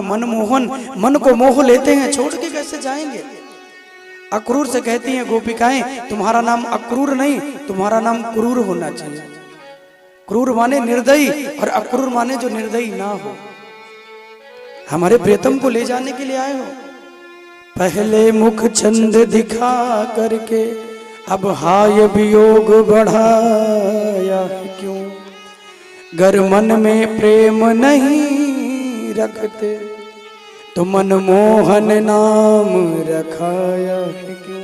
मनमोहन, मन को मोह लेते हैं, छोड़ के कैसे जाएंगे। अक्रूर से कहती हैं गोपिकाएं, तुम्हारा नाम अक्रूर नहीं, तुम्हारा नाम क्रूर होना चाहिए। क्रूर माने निर्दयी और अक्रूर माने जो निर्दयी ना हो। हमारे प्रियतम को ले जाने के लिए आए हो। पहले मुख चंद दिखा करके अब हाय वियोग बढ़ाया क्यों, गर मन में प्रेम नहीं रखते तो मनमोहन नाम रखाया है क्यों।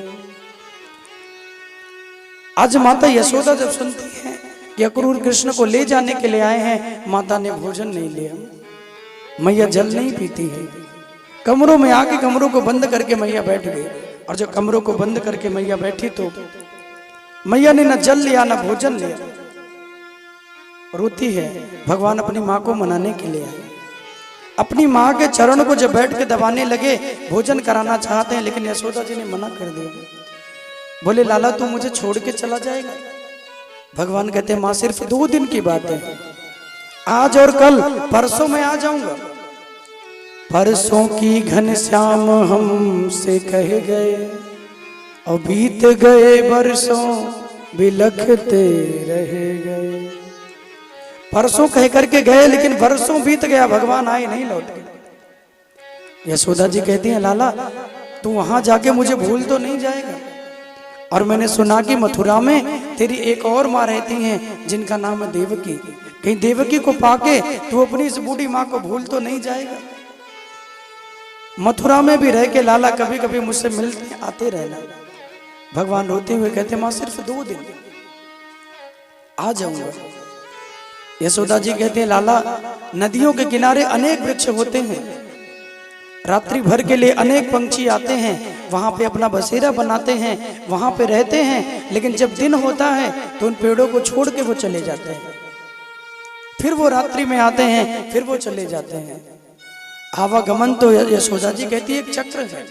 आज माता यशोदा जब सुनती हैं कि अक्रूर कृष्ण को ले जाने के लिए आए हैं, माता ने भोजन नहीं लिया, मैया जल नहीं पीती है, कमरों में आके कमरों को बंद करके मैया बैठ गई। और जब कमरों को बंद करके मैया बैठी तो मैया ने न जल लिया न भोजन लिया, रोती है। भगवान अपनी माँ को मनाने के लिए आए। अपनी माँ के चरण को जब बैठ के दबाने लगे, भोजन कराना चाहते हैं, लेकिन यशोदा जी ने मना कर दिया। बोले लाला तू मुझे छोड़ के चला जाएगा। भगवान कहते हैं माँ सिर्फ 2 दिन की बात है, आज और कल, परसों मैं आ जाऊंगा। परसों की घनश्याम हमसे कह गए और बीत गए बरसों बिलखते रह गए। परसों कह करके गए लेकिन बरसों बीत गया, भगवान आए नहीं लौट के। यशोदा जी कहती हैं लाला तू वहां जाके मुझे भूल तो नहीं जाएगा। और मैंने सुना कि मथुरा में तेरी एक और माँ रहती हैं जिनका नाम है देवकी, कहीं देवकी को पाके तू अपनी इस बूढ़ी माँ को भूल तो नहीं जाएगा। मथुरा में भी रह के लाला कभी कभी मुझसे मिलते आते रहना। भगवान रोते हुए कहते माँ सिर्फ 2 दिन, आ जाऊंगा। यशोदा जी कहते हैं लाला नदियों के किनारे अनेक वृक्ष होते हैं, रात्रि भर के लिए अनेक पंछी आते हैं, वहां पे अपना बसेरा बनाते हैं, वहां पे रहते हैं, लेकिन जब दिन होता है तो उन पेड़ों को छोड़ के वो चले जाते हैं। फिर वो रात्रि में आते हैं, फिर वो चले जाते हैं। आवागमन तो यशोदा जी कहती है एक चक्र है,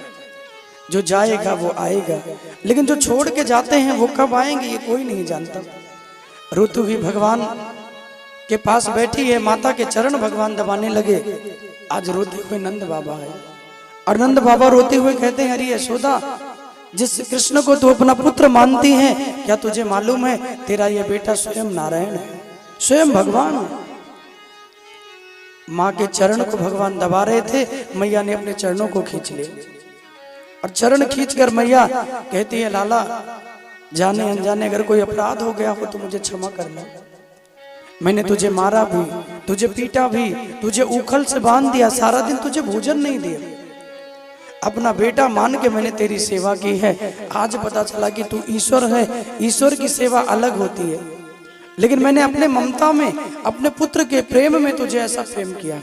जो जाएगा वो आएगा, लेकिन जो छोड़ के जाते हैं वो कब आएंगे ये कोई नहीं जानता। ऋतु भी भगवान के पास बैठी है, माता के चरण भगवान दबाने लगे। आज रोते हुए नंद बाबा है और नंद बाबा रोते हुए कहते हैं अरे यशोदा, जिस कृष्ण को तू अपना पुत्र मानती है, क्या तुझे मालूम है तेरा ये बेटा स्वयं नारायण है, स्वयं भगवान है। माँ के चरण को भगवान दबा रहे थे, मैया ने अपने चरणों को खींच लिया और चरण खींचकर मैया कहती है लाला जाने अनजाने अगर कोई अपराध हो गया हो तो मुझे क्षमा करना। मैंने तुझे मारा भी, तुझे पीटा भी, तुझे उखल से बांध दिया, सारा दिन तुझे भोजन नहीं दिया, अपना बेटा मान के मैंने तेरी सेवा की है। आज पता चला कि तू ईश्वर है, ईश्वर की सेवा अलग होती है, लेकिन मैंने अपने ममता में, अपने पुत्र के प्रेम में तुझे ऐसा प्रेम किया।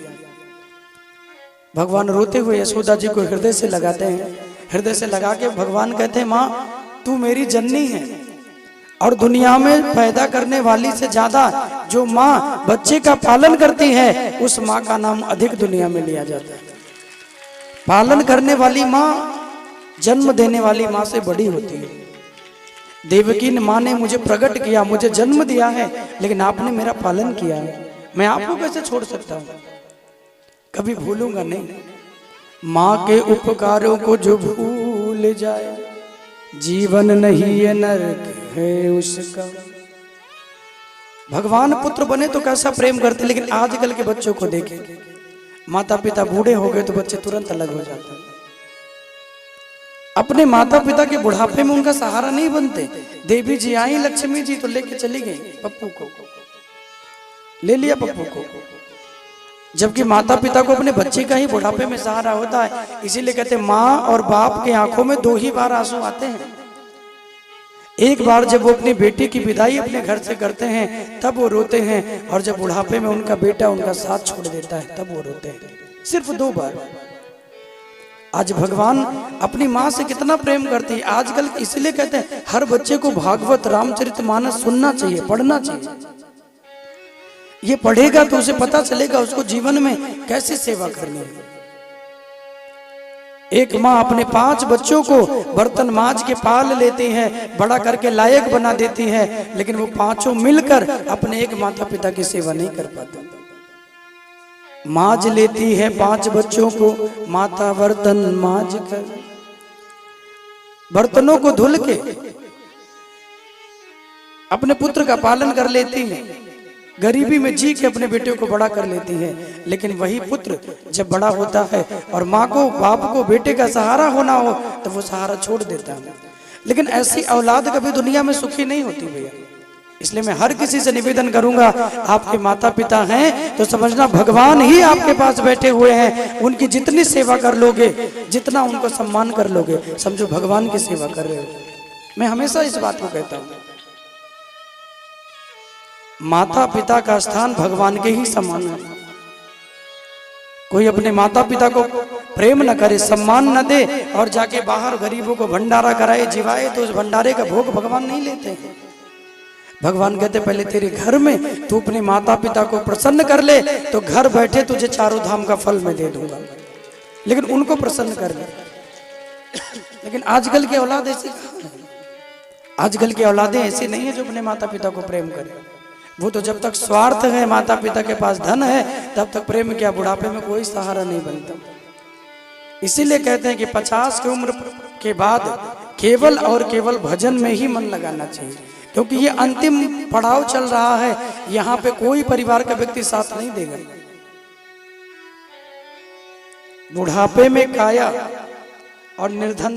भगवान रोते हुए यशोदा जी को हृदय से लगाते हैं, हृदय से लगा के भगवान कहते हैं माँ तू मेरी जननी है, और दुनिया में पैदा करने वाली से ज्यादा जो माँ बच्चे का पालन करती है उस माँ का नाम अधिक दुनिया में लिया जाता है। पालन करने वाली माँ जन्म देने वाली माँ से बड़ी होती है। देवकी माँ ने मुझे प्रकट किया, मुझे जन्म दिया है, लेकिन आपने मेरा पालन किया है, मैं आपको कैसे छोड़ सकता हूँ, कभी भूलूंगा नहीं। माँ के उपकारों को जो भूल जाए जीवन नहीं ये नरक है उसका। भगवान पुत्र बने तो कैसा प्रेम करते, लेकिन आजकल के बच्चों को देखें, माता पिता बूढ़े हो गए तो बच्चे तुरंत अलग हो जाते हैं। अपने माता पिता के बुढ़ापे में उनका सहारा नहीं बनते। देवी जी आई लक्ष्मी जी तो लेके चली गई, पप्पू को ले लिया, पप्पू को, जबकि माता पिता को अपने बच्चे का ही बुढ़ापे में सहारा होता है। इसीलिए कहते हैं माँ और बाप के आंखों में 2 ही बार आंसू आते हैं। एक बार जब वो अपनी बेटी की विदाई अपने घर से करते हैं तब वो रोते हैं, और जब बुढ़ापे में उनका बेटा उनका साथ छोड़ देता है तब वो रोते हैं। सिर्फ 2 बार। आज भगवान अपनी माँ से कितना प्रेम करती है। आजकल इसलिए कहते हैं हर बच्चे को भागवत रामचरितमानस सुनना चाहिए, पढ़ना चाहिए। ये पढ़ेगा तो उसे पता चलेगा उसको जीवन में कैसे सेवा करनी है। एक माँ अपने 5 बच्चों को बर्तन मांज के पाल लेती है, बड़ा करके लायक बना देती है, लेकिन वो 5 मिलकर अपने एक माता पिता की सेवा नहीं कर पाते। माज लेती है 5 बच्चों को माता बर्तन माज कर, बर्तनों को धुल के अपने पुत्र का पालन कर लेती है, गरीबी में जी के अपने बेटे को बड़ा कर लेती है। लेकिन वही पुत्र जब बड़ा होता है और माँ को बाप को बेटे का सहारा होना हो तो वो सहारा छोड़ देता है। लेकिन ऐसी औलाद कभी दुनिया में सुखी नहीं होती भैया। इसलिए मैं हर किसी से निवेदन करूंगा, आपके माता पिता हैं तो समझना भगवान ही आपके पास बैठे हुए हैं। उनकी जितनी सेवा कर लोगे, जितना उनको सम्मान कर लोगे, समझो भगवान की सेवा कर रहे हो। मैं हमेशा इस बात को कहता हूं, माता पिता का स्थान भगवान के ही समान है। कोई अपने माता पिता को प्रेम न करे, सम्मान न दे और जाके बाहर गरीबों को भंडारा कराए, जिवाए, तो उस भंडारे का भोग भगवान नहीं लेते हैं। भगवान कहते पहले तेरे घर में तू अपने माता पिता को प्रसन्न कर ले तो घर बैठे तुझे चारों धाम का फल मैं दे दूंगा, लेकिन उनको प्रसन्न कर ले। लेकिन आजकल की औलाद ऐसी, आजकल की औलादें ऐसी नहीं है जो अपने माता पिता को प्रेम करे। वो तो जब तक स्वार्थ है, माता पिता के पास धन है, तब तक प्रेम क्या, बुढ़ापे में कोई सहारा नहीं बनता। इसीलिए कहते हैं कि 50 की उम्र के बाद केवल और केवल भजन में ही मन लगाना चाहिए, क्योंकि ये अंतिम पड़ाव चल रहा है। यहाँ पे कोई परिवार का व्यक्ति साथ नहीं देगा। बुढ़ापे में काया और निर्धन